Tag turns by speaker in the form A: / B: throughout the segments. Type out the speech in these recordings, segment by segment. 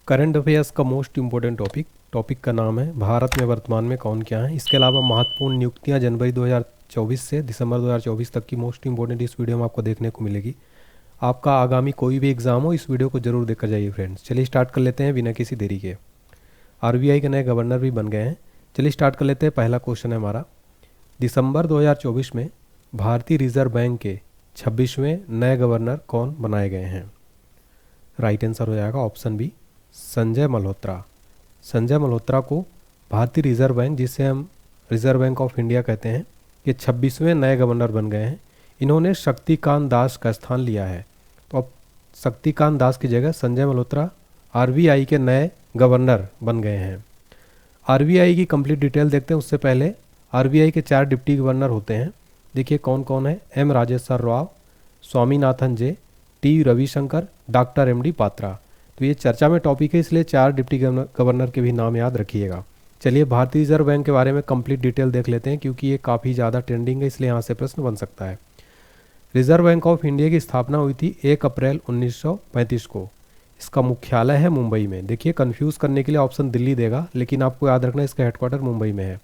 A: Current affairs का most important topic का नाम है भारत में वर्तमान में कौन क्या है। इसके अलावा महत्वपूर्ण नियुक्तियां जनवरी 2024 से दिसंबर 2024 तक की मोस्ट इम्पोर्टेंट इस वीडियो में आपको देखने को मिलेगी। आपका आगामी कोई भी एग्जाम हो, इस वीडियो को जरूर देखकर जाइए फ्रेंड्स। चलिए स्टार्ट कर लेते हैं बिना किसी देरी के। आरबीआई के नए गवर्नर भी बन गए हैं। चलिए स्टार्ट कर लेते हैं। पहला क्वेश्चन है हमारा, दिसंबर 2024 में भारतीय रिजर्व बैंक के 26वें नए गवर्नर कौन बनाए गए हैं। राइट आंसर हो जाएगा ऑप्शन बी, संजय मल्होत्रा। संजय मल्होत्रा को भारतीय रिजर्व बैंक, जिसे हम रिजर्व बैंक ऑफ इंडिया कहते हैं, ये 26वें नए गवर्नर बन गए हैं। इन्होंने शक्तिकांत दास का स्थान लिया है। तो अब शक्तिकांत दास की जगह संजय मल्होत्रा आरबीआई के नए गवर्नर बन गए हैं। आरबीआई की कंप्लीट डिटेल देखते हैं उससे पहले आरबीआई के 4 डिप्टी गवर्नर होते हैं। देखिए कौन कौन है। M Rajeshwar Rao, Swaminathan J, T Ravishankar, doctor M D Patra. तो ये चर्चा में टॉपिक है, इसलिए 4 डिप्टी गवर्नर के भी नाम याद रखिएगा। चलिए भारतीय रिजर्व बैंक के बारे में कंप्लीट डिटेल देख लेते हैं, क्योंकि ये काफ़ी ज़्यादा ट्रेंडिंग है, इसलिए यहाँ से प्रश्न बन सकता है। रिजर्व बैंक ऑफ इंडिया की स्थापना हुई थी 1 अप्रैल 1935 को। इसका मुख्यालय है मुंबई में। देखिए कंफ्यूज करने के लिए ऑप्शन दिल्ली देगा, लेकिन आपको याद रखना इसका हेडक्वार्टर मुंबई में है।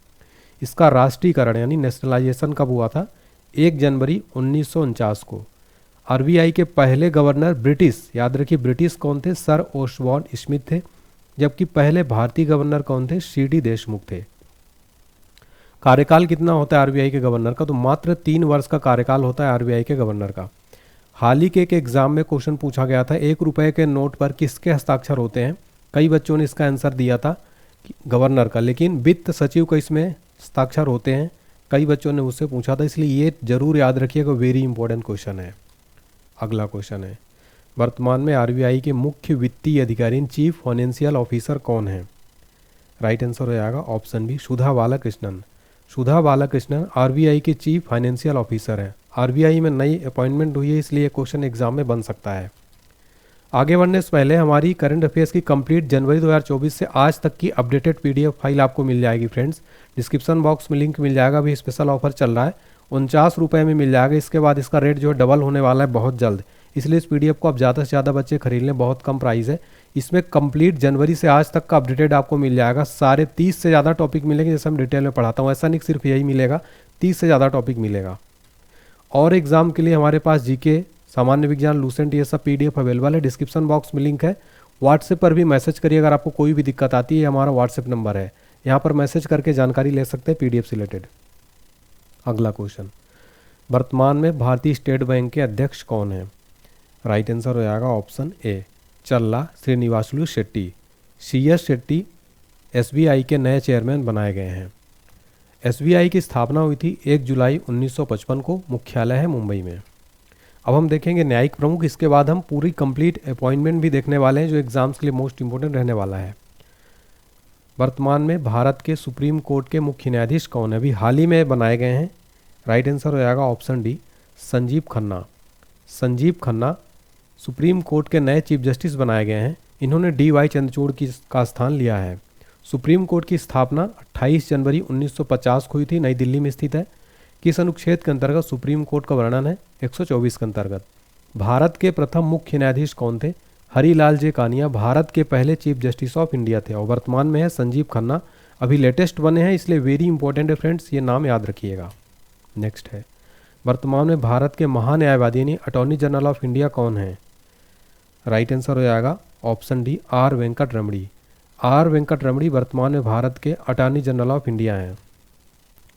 A: इसका राष्ट्रीयकरण यानी नेशनलाइजेशन कब हुआ था? 1 जनवरी 1949 को। आरबीआई के पहले गवर्नर ब्रिटिश, याद रखिए ब्रिटिश कौन थे? सर ओसबॉर्न स्मिथ थे। जबकि पहले भारतीय गवर्नर कौन थे? सीडी देशमुख थे। कार्यकाल कितना होता है आरबीआई के गवर्नर का? तो मात्र 3 वर्ष का कार्यकाल होता है आरबीआई के गवर्नर का। हाल ही के एक एग्जाम में क्वेश्चन पूछा गया था, 1 रुपए के नोट पर किसके हस्ताक्षर होते हैं? कई बच्चों ने इसका आंसर दिया था गवर्नर का, लेकिन वित्त सचिव का इसमें हस्ताक्षर होते हैं। कई बच्चों ने मुझसे पूछा था, इसलिए ये जरूर याद रखिएगा, वेरी इंपॉर्टेंट क्वेश्चन है। अगला क्वेश्चन है, वर्तमान में आरबीआई के मुख्य वित्तीय अधिकारी चीफ फाइनेंशियल ऑफिसर कौन है? राइट आंसर हो जाएगा ऑप्शन बी, सुधा बालाकृष्णन। सुधा बालाकृष्णन आरबीआई के चीफ फाइनेंशियल ऑफिसर हैं। आरबीआई में नई अपॉइंटमेंट हुई है, इसलिए क्वेश्चन एग्जाम में बन सकता है। आगे बढ़ने से पहले हमारी करंट अफेयर्स की कंप्लीट जनवरी 2024 से आज तक की अपडेटेड पीडीएफ फाइल आपको मिल जाएगी फ्रेंड्स। डिस्क्रिप्शन बॉक्स में लिंक मिल जाएगा। अभी स्पेशल ऑफर चल रहा है, 49 रुपये में मिल जाएगा। इसके बाद इसका रेट जो है डबल होने वाला है बहुत जल्द, इसलिए इस पीडीएफ को आप ज़्यादा से ज़्यादा बच्चे खरीद लें, बहुत कम प्राइस है। इसमें कंप्लीट जनवरी से आज तक का अपडेटेड आपको मिल जाएगा। सारे 30 से ज़्यादा टॉपिक मिलेंगे, जैसे हम डिटेल में पढ़ाता हूँ। ऐसा नहीं सिर्फ यही मिलेगा, 30 से ज़्यादा टॉपिक मिलेगा। और एग्जाम के लिए हमारे पास जीके, सामान्य विज्ञान, लूसेंट, ये सब पीडीएफ अवेलेबल है। डिस्क्रिप्शन बॉक्स में लिंक है। व्हाट्सएप पर भी मैसेज करिए अगर आपको कोई भी दिक्कत आती है। हमारा व्हाट्सएप नंबर है, यहाँ पर मैसेज करके जानकारी ले सकते हैं पीडीएफ से रिलेटेड। अगला क्वेश्चन, वर्तमान में भारतीय स्टेट बैंक के अध्यक्ष कौन है? राइट आंसर हो जाएगा ऑप्शन ए, चल्ला श्रीनिवासलू शेट्टी। CS शेट्टी एसबीआई के नए चेयरमैन बनाए गए हैं। एसबीआई की स्थापना हुई थी 1 जुलाई 1955 को। मुख्यालय है मुंबई में। अब हम देखेंगे न्यायिक प्रमुख, इसके बाद हम पूरी कंप्लीट अपॉइंटमेंट भी देखने वाले हैं, जो एग्जाम्स के लिए मोस्ट इंपोर्टेंट रहने वाला है। वर्तमान में भारत के सुप्रीम कोर्ट के मुख्य न्यायाधीश कौन है? अभी हाल ही में बनाए गए हैं। राइट आंसर हो जाएगा option D, Sanjeev Khanna. Sanjeev Khanna supreme court के नए चीफ जस्टिस बनाए गए हैं। इन्होंने DY चंद्रचूड़ का स्थान लिया है। सुप्रीम कोर्ट की स्थापना 28 जनवरी 1950 को हुई थी, नई दिल्ली में स्थित है। किस अनुच्छेद के अंतर्गत सुप्रीम कोर्ट का वर्णन है? 124 के अंतर्गत। भारत के प्रथम मुख्य न्यायाधीश कौन थे? हरिलाल जे कानिया भारत के पहले चीफ जस्टिस ऑफ इंडिया थे, और वर्तमान में है संजीव खन्ना। अभी लेटेस्ट बने हैं, इसलिए वेरी इंपॉर्टेंट है फ्रेंड्स, ये नाम याद रखिएगा। नेक्स्ट है, वर्तमान में भारत के महान्यायवादी यानी अटॉर्नी जनरल ऑफ इंडिया कौन है? राइट आंसर हो जाएगा ऑप्शन डी, R वेंकट रमणी। R वेंकट रमणी वर्तमान में भारत के अटॉर्नी जनरल ऑफ इंडिया हैं।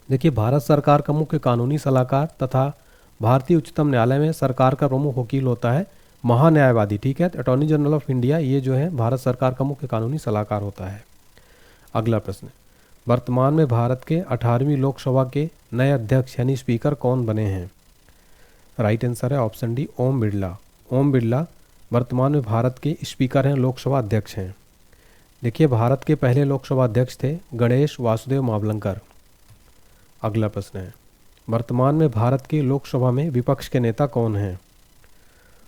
A: देखिए भारत सरकार का मुख्य कानूनी सलाहकार तथा भारतीय उच्चतम न्यायालय में सरकार का प्रमुख वकील होता है महान्यायवादी, ठीक है। अटॉर्नी जनरल ऑफ इंडिया ये जो है भारत सरकार का मुख्य कानूनी सलाहकार होता है। अगला प्रश्न, वर्तमान में भारत के 18वीं लोकसभा के नए अध्यक्ष यानी स्पीकर कौन बने हैं? राइट आंसर है ऑप्शन डी, ओम बिरला। ओम बिरला वर्तमान में भारत के स्पीकर हैं, लोकसभा अध्यक्ष हैं। देखिए भारत के पहले लोकसभा अध्यक्ष थे गणेश वासुदेव मावलंकर। अगला प्रश्न है, वर्तमान में भारत के लोकसभा में विपक्ष के नेता कौन हैं?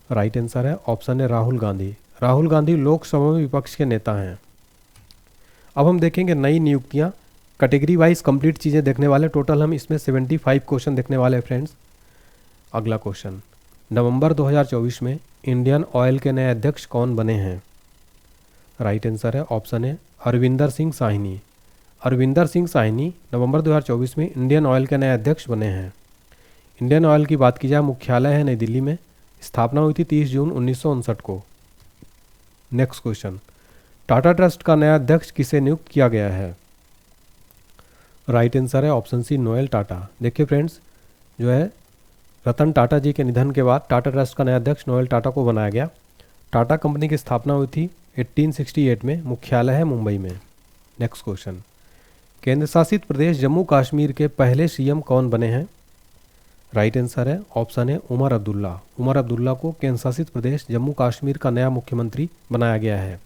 A: राइट आंसर है ऑप्शन है राहुल गांधी। राहुल गांधी लोकसभा में विपक्ष के नेता हैं। अब हम देखेंगे नई नियुक्तियां, कैटेगरी वाइज कंप्लीट चीज़ें देखने वाले। टोटल हम इसमें 75 क्वेश्चन देखने वाले हैं फ्रेंड्स। अगला क्वेश्चन, नवंबर 2024 में इंडियन ऑयल के नए अध्यक्ष कौन बने हैं? राइट आंसर है ऑप्शन है अरविंदर सिंह साहनी। अरविंदर सिंह साहनी नवंबर 2024 में इंडियन ऑयल के नए अध्यक्ष बने हैं। इंडियन ऑयल की बात की जाए, मुख्यालय है नई दिल्ली में, स्थापना हुई थी 30 जून 1959 को। नेक्स्ट क्वेश्चन, टाटा ट्रस्ट का नया अध्यक्ष किसे नियुक्त किया गया है? राइट आंसर है ऑप्शन सी नोएल टाटा। देखिए फ्रेंड्स, जो है रतन टाटा जी के निधन के बाद टाटा ट्रस्ट का नया अध्यक्ष नोएल टाटा को बनाया गया। टाटा कंपनी की स्थापना हुई थी 1868 में, मुख्यालय है मुंबई में। नेक्स्ट क्वेश्चन, केंद्र शासित प्रदेश जम्मू कश्मीर के पहले सीएम कौन बने हैं? राइट आंसर है ऑप्शन है उमर अब्दुल्ला। उमर अब्दुल्ला को केंद्र शासित प्रदेश जम्मू कश्मीर का नया मुख्यमंत्री बनाया गया है।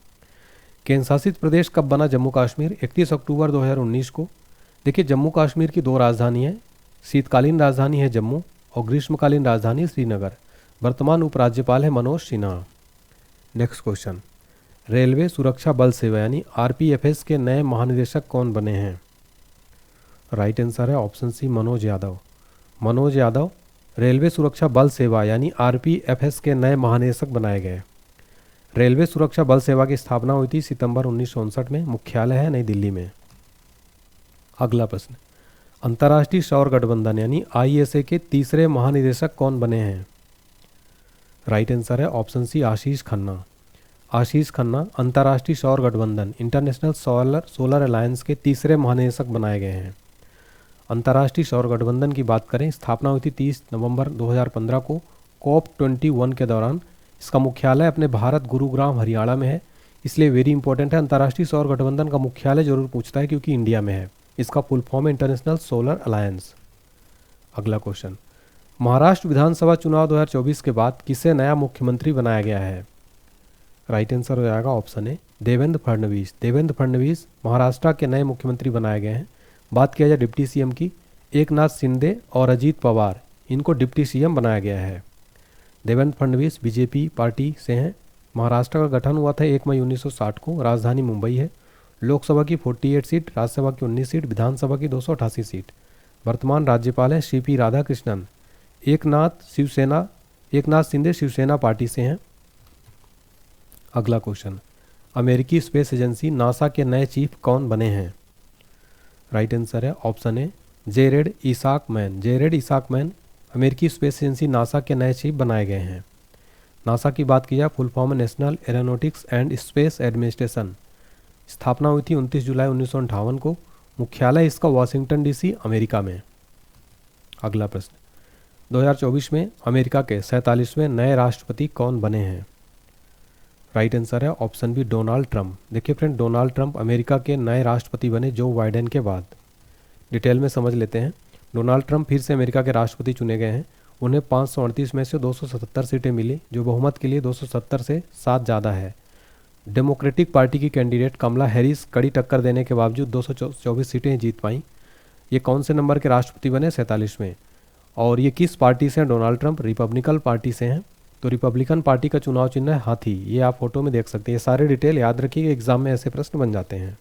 A: केंद्र शासित प्रदेश कब बना जम्मू कश्मीर? 31 अक्टूबर 2019 को। देखिए, जम्मू कश्मीर की दो राजधानी है, शीतकालीन राजधानी है जम्मू और ग्रीष्मकालीन राजधानी श्रीनगर। वर्तमान उपराज्यपाल है Manoj Sinha. Next question, railway सुरक्षा बल सेवा यानी आरपीएफएस के नए महानिदेशक कौन बने हैं? राइट आंसर है option C Manoj Yadav. Manoj Yadav railway सुरक्षा बल सेवा यानी आरपीएफएस के नए महानिदेशक बनाए गए। रेलवे सुरक्षा बल सेवा की स्थापना हुई थी सितंबर 1959 में, मुख्यालय है नई दिल्ली में। अगला प्रश्न, अंतर्राष्ट्रीय सौर गठबंधन यानी आईएसए के तीसरे महानिदेशक कौन बने हैं? राइट आंसर है ऑप्शन सी आशीष खन्ना। आशीष खन्ना अंतर्राष्ट्रीय सौर गठबंधन इंटरनेशनल सोलर अलायंस के तीसरे महानिदेशक बनाए गए हैं। अंतर्राष्ट्रीय सौर गठबंधन की बात करें, स्थापना हुई थी 30 नवंबर 2015 को COP21 के दौरान। इसका मुख्यालय अपने भारत गुरुग्राम हरियाणा में है, इसलिए वेरी इंपॉर्टेंट है। अंतर्राष्ट्रीय सौर गठबंधन का मुख्यालय जरूर पूछता है क्योंकि इंडिया में है। इसका फुल फॉर्म है इंटरनेशनल सोलर अलायंस। अगला क्वेश्चन, महाराष्ट्र विधानसभा चुनाव 2024 के बाद किसे नया मुख्यमंत्री बनाया गया है? राइट आंसर हो जाएगा ऑप्शन ए देवेंद्र फडणवीस। देवेंद्र फडणवीस महाराष्ट्र के नए मुख्यमंत्री बनाए गए हैं। बात किया जाए डिप्टी सीएम की, एकनाथ शिंदे और अजीत पवार, इनको डिप्टी सीएम बनाया गया है। देवेंद्र फडणवीस बीजेपी पार्टी से हैं। महाराष्ट्र का गठन हुआ था 1 मई 1960 को। राजधानी मुंबई है। लोकसभा की 48 सीट, राज्यसभा की 19 सीट, विधानसभा की 288 सीट। वर्तमान राज्यपाल है सीपी राधाकृष्णन। एकनाथ शिंदे शिवसेना पार्टी से हैं। अगला क्वेश्चन, अमेरिकी स्पेस एजेंसी नासा के नए चीफ कौन बने हैं? राइट आंसर है option A Jared Isaacman. Jared Isaacman अमेरिकी स्पेस एजेंसी नासा के नए चीफ बनाए गए हैं। नासा की बात की जाए, full form national aeronautics and space administration. स्थापना हुई थी 29 जुलाई 1958 को। मुख्यालय इसका वाशिंगटन डीसी अमेरिका में। अगला प्रश्न, 2024 में अमेरिका के 47वें नए राष्ट्रपति कौन बने हैं? राइट आंसर है ऑप्शन बी डोनाल्ड ट्रंप। देखिए फ्रेंड, डोनाल्ड ट्रंप अमेरिका के नए राष्ट्रपति बने जो बाइडेन के बाद। डिटेल में समझ लेते हैं। डोनाल्ड ट्रंप फिर से अमेरिका के राष्ट्रपति चुने गए हैं। उन्हें 538 में से 277 सीटें मिली, जो बहुमत के लिए 270 से 7 ज़्यादा है। डेमोक्रेटिक पार्टी की कैंडिडेट कमला हैरिस कड़ी टक्कर देने के बावजूद 224 सीटें जीत पाई। ये कौन से नंबर के राष्ट्रपति बने? 47वें। और ये किस पार्टी से हैं डोनाल्ड ट्रंप? रिपब्लिकन पार्टी से हैं। तो रिपब्लिकन पार्टी का चुनाव चिन्ह है हाथी। ये आप फोटो में देख सकते हैं। ये सारे डिटेल याद रखिए, एग्जाम में ऐसे प्रश्न बन जाते हैं।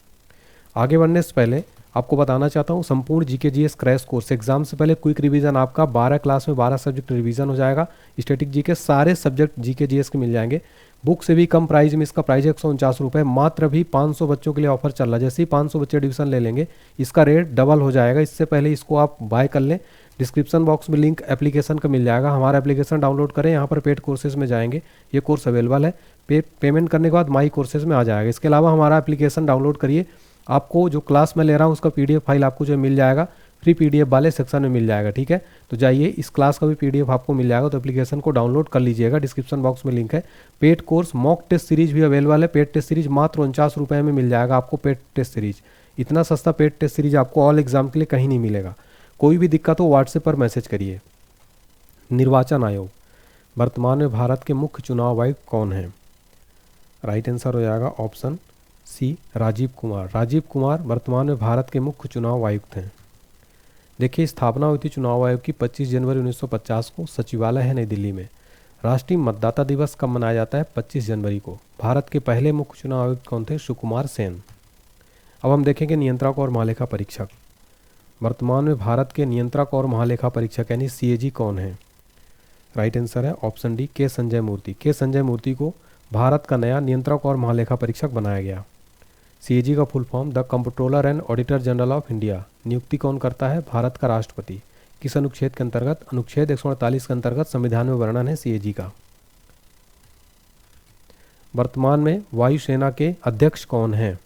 A: आगे बढ़ने से पहले आपको बताना चाहता हूँ, संपूर्ण GK GS crash course exam से पहले क्विक रिवीजन आपका 12 क्लास में 12 सब्जेक्ट रिवीजन हो जाएगा। स्टैटिक जीके सारे सब्जेक्ट जीके जीएस के मिल जाएंगे। बुक से भी कम प्राइस में इसका प्राइस है 149 रुपये। मात्र भी 500 बच्चों के लिए ऑफर चल रहा है। जैसे ही 500 बच्चे एडमिशन ले लेंगे इसका रेट डबल हो जाएगा। इससे पहले इसको आप बाय कर लें। डिस्क्रिप्शन बॉक्स में लिंक एप्लीकेशन का मिल जाएगा। हमारा एप्लीकेशन डाउनलोड करें, यहाँ पर पेड कोर्सेज में जाएंगे, ये कोर्स अवेलेबल है। पेमेंट करने के बाद माई कोर्सेज में आ जाएगा। इसके अलावा हमारा एप्लीकेशन डाउनलोड करिए। आपको जो क्लास में ले रहा हूँ उसका पीडीएफ फाइल आपको जो मिल जाएगा, फ्री पीडीएफ वाले सेक्शन में मिल जाएगा। ठीक है, तो जाइए, इस क्लास का भी पीडीएफ आपको मिल जाएगा। तो एप्लीकेशन को डाउनलोड कर लीजिएगा, डिस्क्रिप्शन बॉक्स में लिंक है। Paid course mock test series भी अवेलेबल है। पेड टेस्ट सीरीज मात्र 49 रुपये में मिल जाएगा आपको। पेड टेस्ट सीरीज, इतना सस्ता पेड टेस्ट सीरीज आपको ऑल एग्जाम के लिए कहीं नहीं मिलेगा। कोई भी दिक्कत हो व्हाट्सएप पर मैसेज करिए। निर्वाचन आयोग, वर्तमान में भारत के मुख्य चुनाव आयुक्त कौन हैं? राइट आंसर हो जाएगा ऑप्शन सी राजीव कुमार। राजीव कुमार वर्तमान में भारत के मुख्य चुनाव आयुक्त हैं। देखिए, स्थापना हुई थी चुनाव आयोग की 25 जनवरी 1950 को। सचिवालय है नई दिल्ली में। राष्ट्रीय मतदाता दिवस कब मनाया जाता है? 25 जनवरी को। भारत के पहले मुख्य चुनाव आयुक्त कौन थे? सुकुमार सेन। अब हम देखेंगे नियंत्रक और महालेखा परीक्षक। वर्तमान में भारत के नियंत्रक और महालेखा परीक्षक यानी सीएजी कौन है? राइट आंसर है ऑप्शन डी के संजय मूर्ति। के संजय मूर्ति को भारत का नया नियंत्रक और महालेखा परीक्षक बनाया गया। सीएजी का full form the comptroller and auditor general of India. नियुक्ति कौन करता है? भारत का राष्ट्रपति। किस अनुच्छेद के अंतर्गत? अनुच्छेद 148 के अंतर्गत संविधान में वर्णन है सीएजी का। वर्तमान में वायुसेना के अध्यक्ष कौन हैं?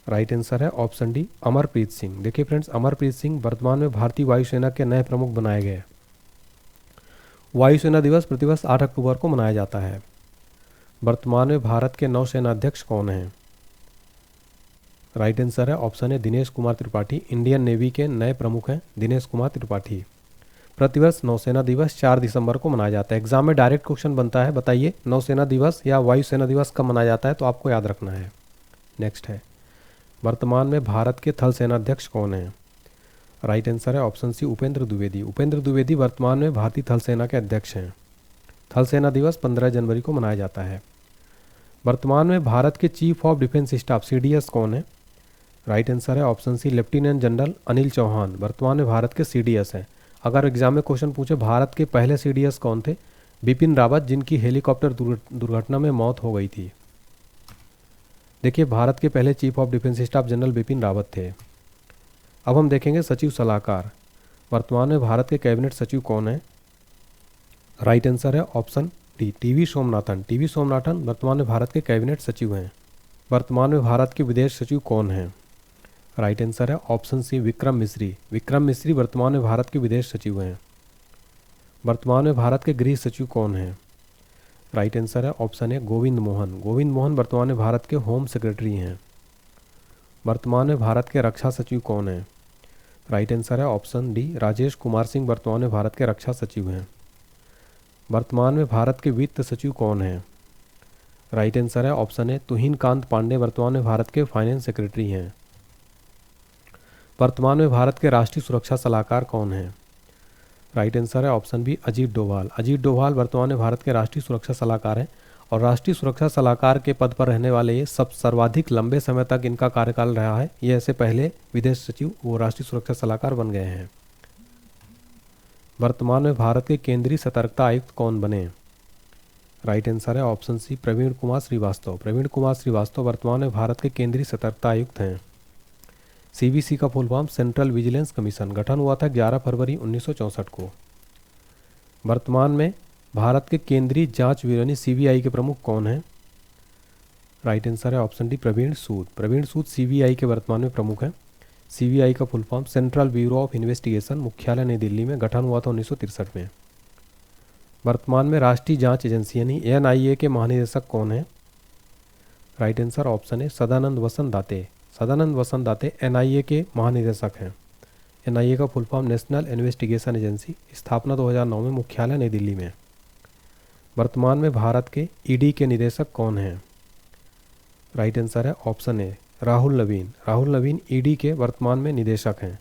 A: राइट आंसर है ऑप्शन डी अमरप्रीत सिंह। देखिए फ्रेंड्स, अमरप्रीत सिंह वर्तमान में भारतीय वायुसेना के नए प्रमुख बनाए गए। वायुसेना दिवस प्रतिवर्ष 8 अक्टूबर को मनाया जाता है। वर्तमान में भारत के नौसेना अध्यक्ष कौन हैं? राइट आंसर है ऑप्शन है दिनेश कुमार त्रिपाठी। इंडियन नेवी के नए प्रमुख हैं दिनेश कुमार त्रिपाठी। प्रतिवर्ष नौसेना दिवस 4 दिसंबर को मनाया जाता है। एग्जाम में डायरेक्ट क्वेश्चन बनता है, बताइए नौसेना दिवस या वायुसेना दिवस कब मनाया जाता है, तो आपको याद रखना है। नेक्स्ट है, वर्तमान में भारत के थल सेना अध्यक्ष कौन हैं? राइट आंसर है ऑप्शन सी उपेंद्र द्विवेदी। उपेंद्र द्विवेदी वर्तमान में भारतीय थल सेना के अध्यक्ष हैं। थल सेना दिवस 15 जनवरी को मनाया जाता है। वर्तमान में भारत के chief of defence staff CDS कौन है? राइट आंसर है option C lieutenant general Anil Chauhan. वर्तमान में भारत के सीडीएस हैं। अगर एग्जाम में क्वेश्चन पूछे भारत के पहले सीडीएस कौन थे? बिपिन रावत, जिनकी हेलीकॉप्टर दुर्घटना में मौत हो गई थी। देखिए, भारत के पहले chief of defence staff general Bipin Rawat थे। अब हम देखेंगे सचिव सलाहकार। वर्तमान में भारत के कैबिनेट सचिव कौन है? राइट आंसर है option D TV Somanathan. TV Somanathan वर्तमान में भारत के कैबिनेट सचिव हैं। वर्तमान में भारत के विदेश सचिव कौन हैं? राइट आंसर है ऑप्शन सी विक्रम मिश्री। विक्रम मिश्री वर्तमान में भारत के विदेश सचिव हैं। वर्तमान में भारत के गृह सचिव कौन हैं? राइट आंसर है ऑप्शन ए गोविंद मोहन। गोविंद मोहन वर्तमान में भारत के होम सेक्रेटरी हैं। वर्तमान में भारत के रक्षा सचिव कौन हैं? राइट आंसर है ऑप्शन डी राजेश कुमार सिंह। वर्तमान में भारत के रक्षा सचिव हैं। वर्तमान में भारत के वित्त सचिव कौन हैं? राइट आंसर है ऑप्शन ए तुहिन कांत पांडे। वर्तमान में भारत के फाइनेंस सेक्रेटरी हैं। वर्तमान में भारत के राष्ट्रीय सुरक्षा सलाहकार कौन हैं? राइट आंसर है ऑप्शन बी अजीत डोभाल। अजीत डोभाल वर्तमान में भारत के राष्ट्रीय सुरक्षा सलाहकार हैं और राष्ट्रीय सुरक्षा सलाहकार के पद पर रहने वाले ये सब सर्वाधिक लंबे समय तक इनका कार्यकाल रहा है। ये ऐसे पहले विदेश सचिव वो राष्ट्रीय सुरक्षा सलाहकार बन गए हैं। वर्तमान में भारत के केंद्रीय सतर्कता आयुक्त कौन बने? राइट आंसर है ऑप्शन सी प्रवीण कुमार श्रीवास्तव। प्रवीण कुमार श्रीवास्तव वर्तमान में भारत के केंद्रीय सतर्कता आयुक्त हैं। सीवीसी का full form central vigilance commission. गठन हुआ था 11 फरवरी 1964 को। वर्तमान में भारत के केंद्रीय जांच ब्यूरो यानी सीबीआई के प्रमुख कौन हैं? राइट आंसर है ऑप्शन डी प्रवीण सूद। प्रवीण सूद सीबीआई के वर्तमान में प्रमुख हैं। सीबीआई का full form central bureau of investigation. मुख्यालय नई दिल्ली में। गठन हुआ था 1963 में। वर्तमान में राष्ट्रीय जांच एजेंसी यानी एनआईए के महानिदेशक कौन हैं? राइट आंसर ऑप्शन है सदानंद वसंत दाते। सदानंद वसंत दाते एनआईए के महानिदेशक हैं। एनआईए का full form national investigation agency. स्थापना 2009 में। मुख्यालय नई दिल्ली में। वर्तमान में भारत के ईडी के निदेशक कौन हैं? राइट आंसर है ऑप्शन ए राहुल नवीन। राहुल नवीन ईडी के वर्तमान में निदेशक हैं।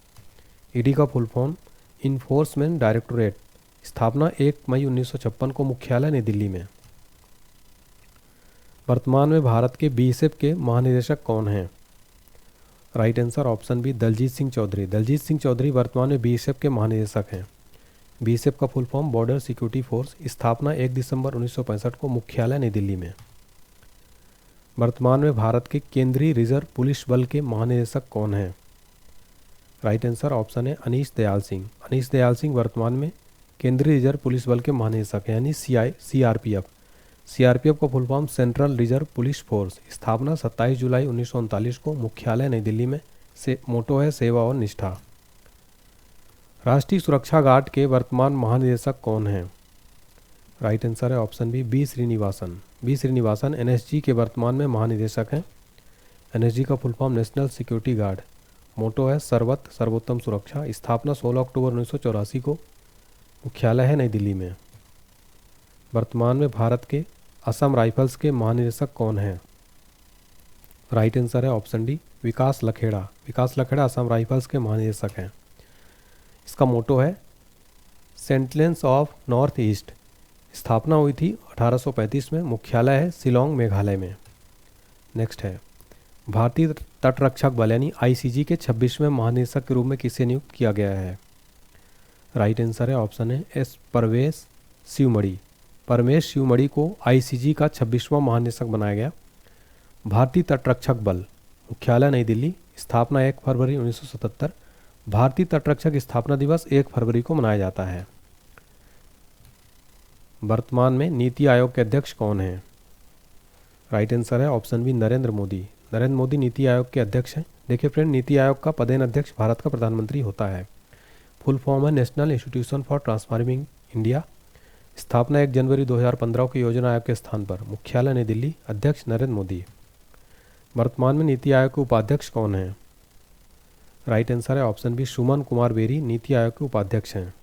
A: ईडी का फुल फॉर्म इन्फोर्समेंट डायरेक्टोरेट। स्थापना 1 मई 1956 को। मुख्यालय नई दिल्ली में। वर्तमान में भारत के बीएसएफ के महानिदेशक कौन हैं? Right answer option B Daljeet Singh Chaudhary. Daljeet Singh Chaudhary वर्तमान में बीएसएफ के महानिदेशक हैं। बीएसएफ का full form border security force. स्थापना 1 दिसंबर 1965 को। मुख्यालय नई दिल्ली में। वर्तमान में भारत के केंद्रीय रिजर्व पुलिस बल के महानिदेशक कौन हैं? राइट आंसर ऑप्शन है अनीश दयाल सिंह। अनीश दयाल सिंह वर्तमान में केंद्रीय रिजर्व पुलिस बल के महानिदेशक हैं यानी सीआरपीएफ। सीआरपीएफ का full form central reserve police force. स्थापना 27 जुलाई 1939 को। मुख्यालय नई दिल्ली में। से मोटो है सेवा और निष्ठा। राष्ट्रीय सुरक्षा गार्ड के वर्तमान महानिदेशक कौन हैं? राइट आंसर है option B Srinivasan. B Srinivasan NSG के वर्तमान में महानिदेशक हैं। एनएसजी का full form national security guard. Motto है सर्वोत्तम सुरक्षा। स्थापना 16 अक्टूबर 1984 को। मुख्यालय है नई दिल्ली में। वर्तमान में भारत के असम राइफल्स के महानिदेशक कौन हैं? राइट आंसर है ऑप्शन डी विकास लखेड़ा। विकास लखेड़ा असम राइफल्स के महानिदेशक हैं। इसका मोटो है सेंटिनेल्स ऑफ नॉर्थ ईस्ट। स्थापना हुई थी 1835 में। मुख्यालय है शिलोंग मेघालय में। नेक्स्ट है भारतीय तटरक्षक बल यानी आईसीजी के 26वें महानिदेशक के रूप में किसे नियुक्त किया गया है? राइट आंसर है ऑप्शन है एस परवेश शिवमणि। परमेश शिवमणि को आईसीजी का 26वां महानिदेशक बनाया गया। भारतीय तटरक्षक बल, मुख्यालय नई दिल्ली, स्थापना 1 फरवरी 1977। भारतीय तटरक्षक स्थापना दिवस 1 फरवरी को मनाया जाता है। वर्तमान में नीति आयोग के अध्यक्ष कौन हैं? राइट आंसर है ऑप्शन बी नरेंद्र मोदी। नरेंद्र मोदी नीति आयोग के अध्यक्ष हैं। देखिए फ्रेंड, नीति आयोग का पदेन अध्यक्ष भारत का प्रधानमंत्री होता है। फुल फॉर्म है national institution for transforming India. स्थापना 1 जनवरी 2015 को योजना आयोग के स्थान पर, मुख्यालय नई दिल्ली, अध्यक्ष नरेंद्र मोदी। वर्तमान में नीति आयोग के उपाध्यक्ष कौन हैं? राइट आंसर है option B Suman Kumar berry NITI Aayog के उपाध्यक्ष हैं।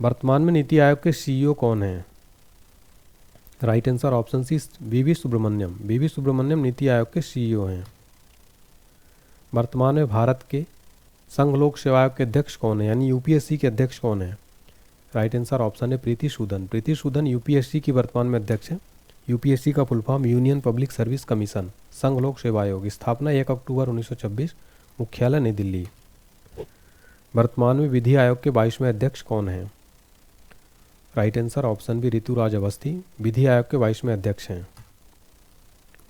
A: वर्तमान में नीति आयोग के सीईओ कौन हैं? राइट आंसर ऑप्शन सी वीवी सुब्रमण्यम। वीवी सुब्रमण्यम नीति आयोग के सीईओ हैं। वर्तमान में भारत के संघ लोक सेवा आयोग के अध्यक्ष कौन है, यानी यूपीएससी के अध्यक्ष कौन है? राइट आंसर ऑप्शन है प्रीति सूदन। प्रीति सूदन यूपीएससी की वर्तमान में अध्यक्ष है। यूपीएससी का full form union public service commission, संघ लोक सेवा आयोग। स्थापना 1 अक्टूबर 1926, मुख्यालय नई दिल्ली। वर्तमान में विधि आयोग के 22वें अध्यक्ष कौन हैं? Right answer option B Rituraj Awasthi विधि आयोग के 22वें अध्यक्ष हैं।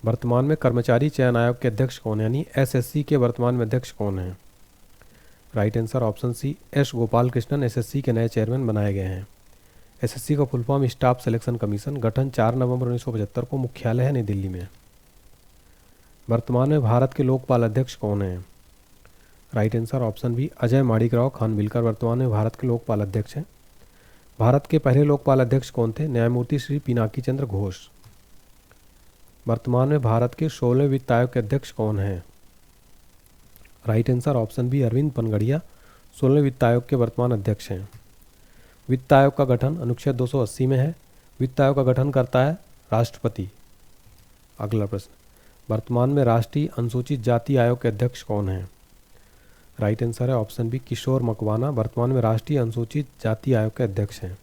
A: वर्तमान में कर्मचारी चयन आयोग के अध्यक्ष कौन है, यानी एसएससी के वर्तमान में अध्यक्ष कौन हैं? Right answer option C S Gopal Krishnan SSC के नए चेयरमैन बनाए गए हैं। एसएससी का full form staff selection commission, गठन 4 नवंबर 1975 को, मुख्यालय है नई दिल्ली में। वर्तमान में भारत के लोकपाल अध्यक्ष कौन हैं? Right answer option B Ajay Manikrao Khanwilkar वर्तमान में भारत के लोकपाल अध्यक्ष हैं। भारत के पहले लोकपाल अध्यक्ष कौन थे? न्यायमूर्ति श्री पिनाकी चंद्र घोष। वर्तमान में भारत के 16वें वित्त आयोग के अध्यक्ष कौन हैं? Right answer option B Arvind Panagariya 16वें वित्त आयोग के वर्तमान अध्यक्ष हैं। वित्त आयोग का गठन अनुच्छेद 280 में है। वित्त आयोग का गठन करता है राष्ट्रपति। अगला प्रश्न, वर्तमान में राष्ट्रीय अनुसूचित जाति आयोग के अध्यक्ष कौन हैं? राइट आंसर है ऑप्शन बी किशोर मकवाना वर्तमान में राष्ट्रीय अनुसूचित जाति आयोग के अध्यक्ष हैं।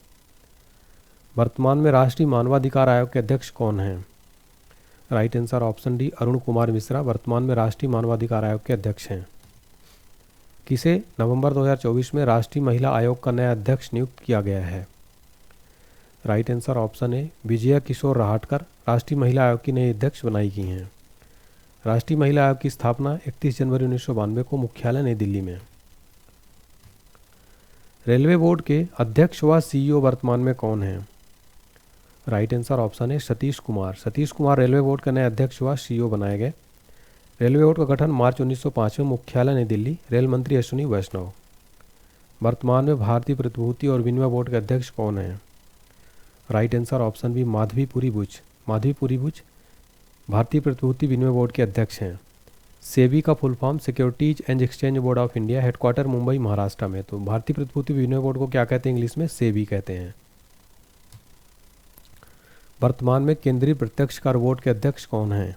A: वर्तमान में राष्ट्रीय मानवाधिकार आयोग के अध्यक्ष कौन हैं? Right answer option D Arun Kumar Mishra वर्तमान में राष्ट्रीय मानवाधिकार आयोग के अध्यक्ष हैं। किसे नवंबर 2024 में राष्ट्रीय महिला आयोग का नया अध्यक्ष नियुक्त किया गया है? Right answer option A Vijaya Kishore Rahatkar राष्ट्रीय महिला आयोग की नई अध्यक्ष बनाई गई हैं। राष्ट्रीय महिला आयोग की स्थापना 31 जनवरी 1992 को, मुख्यालय नई दिल्ली में। रेलवे बोर्ड के अध्यक्ष व सीईओ वर्तमान में कौन हैं? राइट आंसर ऑप्शन है सतीश कुमार। सतीश कुमार रेलवे बोर्ड के नए अध्यक्ष व सीईओ बनाए गए। रेलवे बोर्ड का गठन मार्च 1905 में, मुख्यालय नई दिल्ली। रेल मंत्री अश्विनी वैष्णव। वर्तमान में भारतीय प्रतिभूति और विनिमय बोर्ड के अध्यक्ष कौन हैं? Right answer option B Madhabi Puri Buch. Madhabi Puri Buch भारतीय प्रतिभूति विनिमय बोर्ड के अध्यक्ष हैं। सेबी का full form securities and exchange board of India, headquarter Mumbai Maharashtra में। तो भारतीय प्रतिभूति विनिमय बोर्ड को क्या कहते हैं इंग्लिश में? सेबी कहते हैं। वर्तमान में केंद्रीय प्रत्यक्ष कर बोर्ड के अध्यक्ष कौन हैं?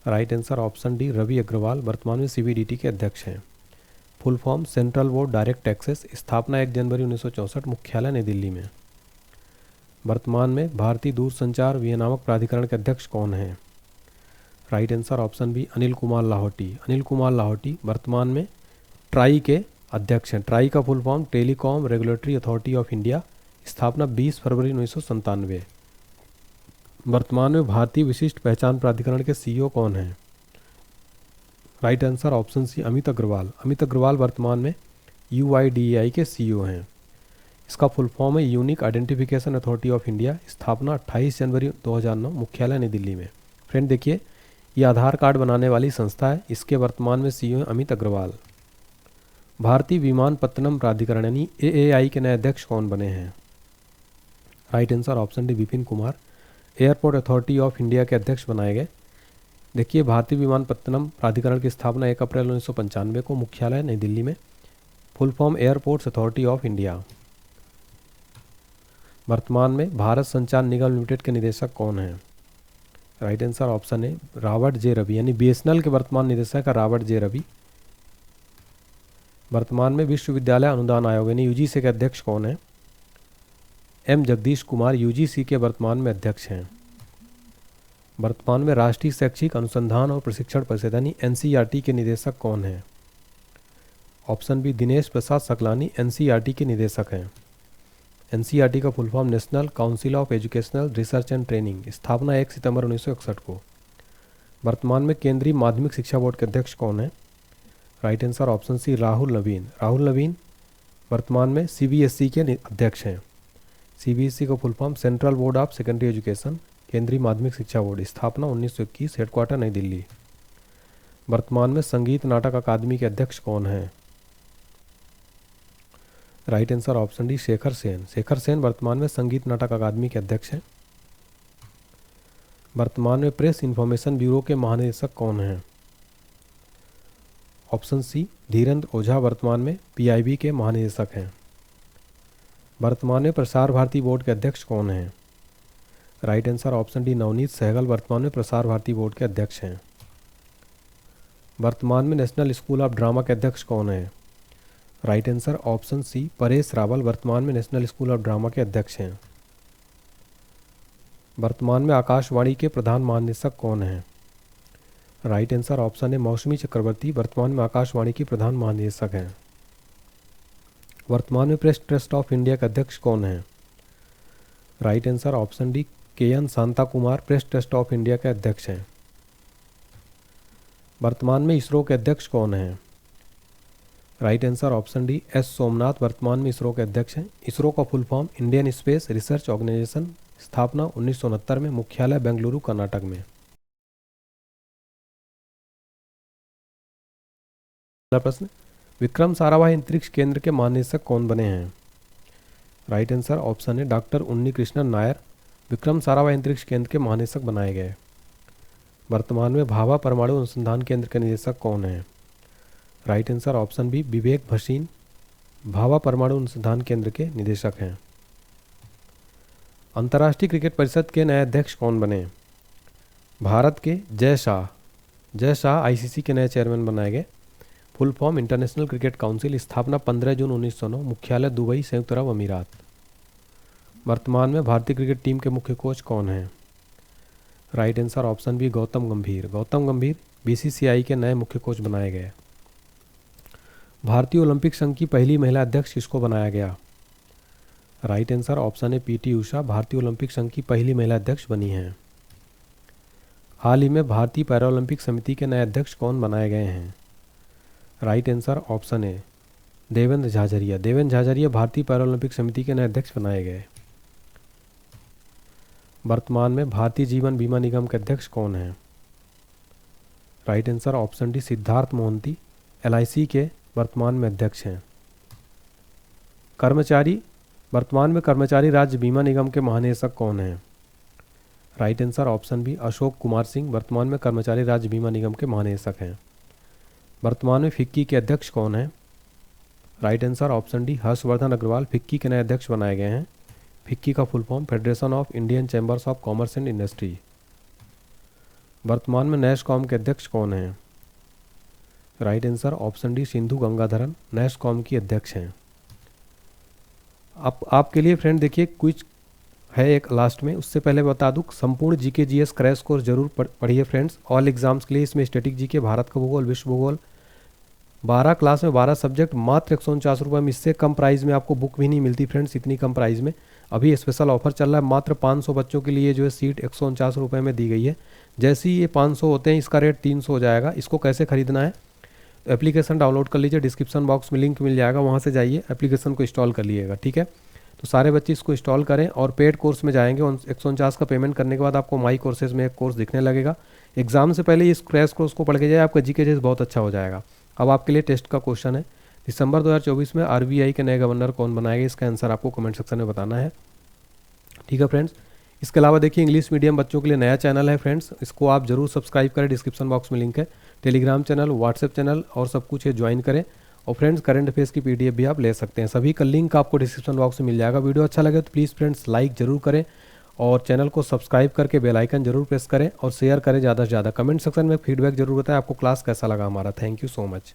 A: Right answer option D Ravi Agarwal वर्तमान में सीबीडीटी के अध्यक्ष हैं। Full form central board direct taxes. स्थापना 1 जनवरी 1964, मुख्यालय नई दिल्ली में। वर्तमान में भारतीय दूरसंचार विनियामक प्राधिकरण के अध्यक्ष कौन हैं? Right answer option B Anil Kumar Lahoti. Anil Kumar Lahoti वर्तमान में ट्राई के अध्यक्ष हैं। ट्राई का full form telecom regulatory authority of India. स्थापना 20 फरवरी 1997। वर्तमान में भारतीय विशिष्ट पहचान प्राधिकरण के सीईओ कौन हैं? Right answer option C Amit Agarwal. Amit Agarwal वर्तमान में यूआईडीएआई के सीईओ हैं। इसका फुल फॉर्म है unique identification authority of India. स्थापना 28 जनवरी 2009, मुख्यालय नई दिल्ली में। फ्रेंड देखिए, ये आधार कार्ड बनाने वाली संस्था है। इसके वर्तमान में सीईओ हैं अमित अग्रवाल। भारतीय विमानपत्तनम प्राधिकरण यानी एएआई के नए अध्यक्ष कौन बने हैं? Right answer option D Vipin Kumar. Airport authority of India के अध्यक्ष बनाए गए। देखिए, भारतीय विमानपत्तनम प्राधिकरण की स्थापना 1 अप्रैल 1995 को, मुख्यालय नई दिल्ली में। Full form airports authority of India. वर्तमान में भारत संचार निगम लिमिटेड के निदेशक कौन हैं? राइट आंसर ऑप्शन है रॉबर्ट जे रवि, यानी बीएसएनएल के वर्तमान निदेशक है रॉबर्ट जे रवि। वर्तमान में विश्वविद्यालय अनुदान आयोग यानी यूजीसी के अध्यक्ष कौन है? एम जगदीश कुमार यूजीसी के वर्तमान में अध्यक्ष हैं। वर्तमान में राष्ट्रीय शैक्षिक अनुसंधान और प्रशिक्षण परिषद यानी एनसीईआरटी के निदेशक कौन हैं? Option B Dinesh Prasad Saklani NCERT के निदेशक हैं। एनसीईआरटी का full form national council of educational research and training, स्थापना 1 सितंबर 1961 को। वर्तमान में केंद्रीय माध्यमिक शिक्षा बोर्ड के अध्यक्ष कौन है? Right answer option C Rahul Naveen. Rahul Naveen वर्तमान में सीबीएसई के अध्यक्ष हैं। सीबीएसई का full form central board of secondary education, केंद्रीय माध्यमिक शिक्षा बोर्ड, स्थापना 1921, हेडक्वार्टर नई दिल्ली। वर्तमान में संगीत नाटक अकादमी के अध्यक्ष कौन हैं? Right answer option D Shekhar Sen. Shekhar Sen वर्तमान में संगीत नाटक अकादमी के अध्यक्ष हैं। वर्तमान में प्रेस इन्फॉर्मेशन ब्यूरो के महानिदेशक कौन हैं? ऑप्शन सी धीरेन्द्र ओझा वर्तमान में पीआईबी के महानिदेशक हैं। वर्तमान में प्रसार भारती बोर्ड के अध्यक्ष कौन हैं? Right answer option D Navneet Sehgal वर्तमान में प्रसार भारती बोर्ड के अध्यक्ष हैं। वर्तमान में नेशनल स्कूल ऑफ ड्रामा के अध्यक्ष कौन हैं? Right answer option C Paresh Rawal वर्तमान में नेशनल स्कूल ऑफ ड्रामा के अध्यक्ष हैं। वर्तमान में आकाशवाणी के प्रधान महानिदेशक कौन हैं? राइट आंसर ऑप्शन है मौसमी चक्रवर्ती वर्तमान में आकाशवाणी की प्रधान महानिदेशक हैं। वर्तमान में प्रेस ट्रस्ट ऑफ इंडिया के अध्यक्ष कौन हैं? Right answer option D K. N.. Shanta Kumar press trust of India के अध्यक्ष हैं। वर्तमान में इसरो के अध्यक्ष कौन हैं? Right answer option D S Somanath वर्तमान में इसरो के अध्यक्ष हैं। इसरो का full form Indian space research organisation, स्थापना 1969 में, मुख्यालय बेंगलुरु कर्नाटक में। अगला प्रश्न, विक्रम साराभाई अंतरिक्ष केंद्र के महानिदेशक कौन बने हैं? राइट आंसर ऑप्शन है डॉक्टर उन्नी कृष्णन नायर विक्रम साराभाई अंतरिक्ष केंद्र के महानिदेशक बनाए गए। वर्तमान में भाभा परमाणु अनुसंधान केंद्र के निदेशक कौन हैं? राइट आंसर ऑप्शन बी विवेक भसीन भाभा परमाणु अनुसंधान केंद्र के निदेशक हैं। अंतर्राष्ट्रीय क्रिकेट परिषद के नए अध्यक्ष कौन बने? भारत के जय शाह आईसीसी के नए चेयरमैन बनाए गए। Full form international cricket council, स्थापना 15 जून 1909, मुख्यालय दुबई संयुक्त अरब अमीरात। वर्तमान में भारतीय क्रिकेट टीम के मुख्य कोच कौन हैं? Right answer option B Gautam Gambhir BCCI के नए मुख्य कोच बनाए गए। भारतीय ओलंपिक संघ की पहली महिला अध्यक्ष किसको बनाया गया? राइट आंसर ऑप्शन है पीटी उषा भारतीय ओलंपिक संघ की पहली महिला अध्यक्ष बनी हैं। हाल ही में भारतीय पैरालंपिक समिति के नए अध्यक्ष कौन बनाए गए हैं? राइट आंसर ऑप्शन है देवेंद्र झाझरिया भारतीय पैरालंपिक समिति के नए अध्यक्ष बनाए गए। वर्तमान में भारतीय जीवन बीमा निगम के अध्यक्ष कौन हैं? Right answer option D Siddharth Mohanty LIC के वर्तमान में अध्यक्ष हैं। वर्तमान में कर्मचारी राज्य बीमा निगम के महानिदेशक कौन हैं? Right answer option B Ashok Kumar Singh वर्तमान में कर्मचारी राज्य बीमा निगम के महानिदेशक हैं। वर्तमान में फिक्की के अध्यक्ष कौन हैं? Right answer option D Harshvardhan Agarwal FICCI के नए अध्यक्ष बनाए गए हैं। फिक्की का full form federation of Indian chambers of commerce and industry. वर्तमान में नैसकॉम के अध्यक्ष कौन हैं? Right answer option D Sindhu Gangadharan NASSCOM की अध्यक्ष हैं। आपके लिए फ्रेंड देखिए क्विज है एक लास्ट में, उससे पहले बता दूं संपूर्ण जीके जीएस क्रैश कोर्स जरूर पढ़िए फ्रेंड्स। ऑल एग्जाम्स के लिए इसमें स्टैटिक जीके, भारत का भूगोल, विश्व भूगोल, 12 क्लास में 12 सब्जेक्ट, मात्र 149 रुपये में। इससे कम प्राइस में आपको बुक भी नहीं मिलती फ्रेंड्स, इतनी कम प्राइस में। अभी स्पेशल ऑफर चल रहा है, मात्र 500 बच्चों के लिए जो है सीट 149 रुपये में दी गई है। जैसे ही ये 500 होते हैं इसका रेट 300 हो जाएगा। इसको कैसे खरीदना है? एप्लीकेशन डाउनलोड कर लीजिए, डिस्क्रिप्शन बॉक्स में लिंक मिल जाएगा, वहाँ से जाइए एप्लीकेशन को इंस्टॉल कर लीजिएगा, ठीक है। तो सारे बच्चे इसको इंस्टॉल करें और पेड कोर्स में जाएंगे। 149 का पेमेंट करने के बाद आपको माई कोर्सेज में एक कोर्स दिखने लगेगा। एग्जाम से पहले इस क्रैश कोर्स को पढ़ के जाए, आपका जीके जेस बहुत अच्छा हो जाएगा। अब आपके लिए टेस्ट का क्वेश्चन है, दिसंबर 2024 में आरबीआई के नए गवर्नर कौन बनाएगा? इसका आंसर आपको कमेंट सेक्शन में बताना है, ठीक है फ्रेंड्स। इसके अलावा देखिए इंग्लिश मीडियम बच्चों के लिए नया चैनल है फ्रेंड्स, इसको आप जरूर सब्सक्राइब करें, डिस्क्रिप्शन बॉक्स में लिंक है। टेलीग्राम चैनल, व्हाट्सएप चैनल और सब कुछ है, ज्वाइन करें। और फ्रेंड्स करंट अफेयर्स की पीडीएफ भी आप ले सकते हैं, सभी का लिंक आपको डिस्क्रिप्शन बॉक्स में मिल जाएगा। वीडियो अच्छा लगे तो प्लीज़ फ्रेंड्स लाइक जरूर करें और चैनल को सब्सक्राइब करके बेल आइकन जरूर प्रेस करें और शेयर करें ज़्यादा से ज़्यादा। कमेंट सेक्शन में फीडबैक जरूर बताएं आपको क्लास कैसा लगा हमारा। Thank you so much.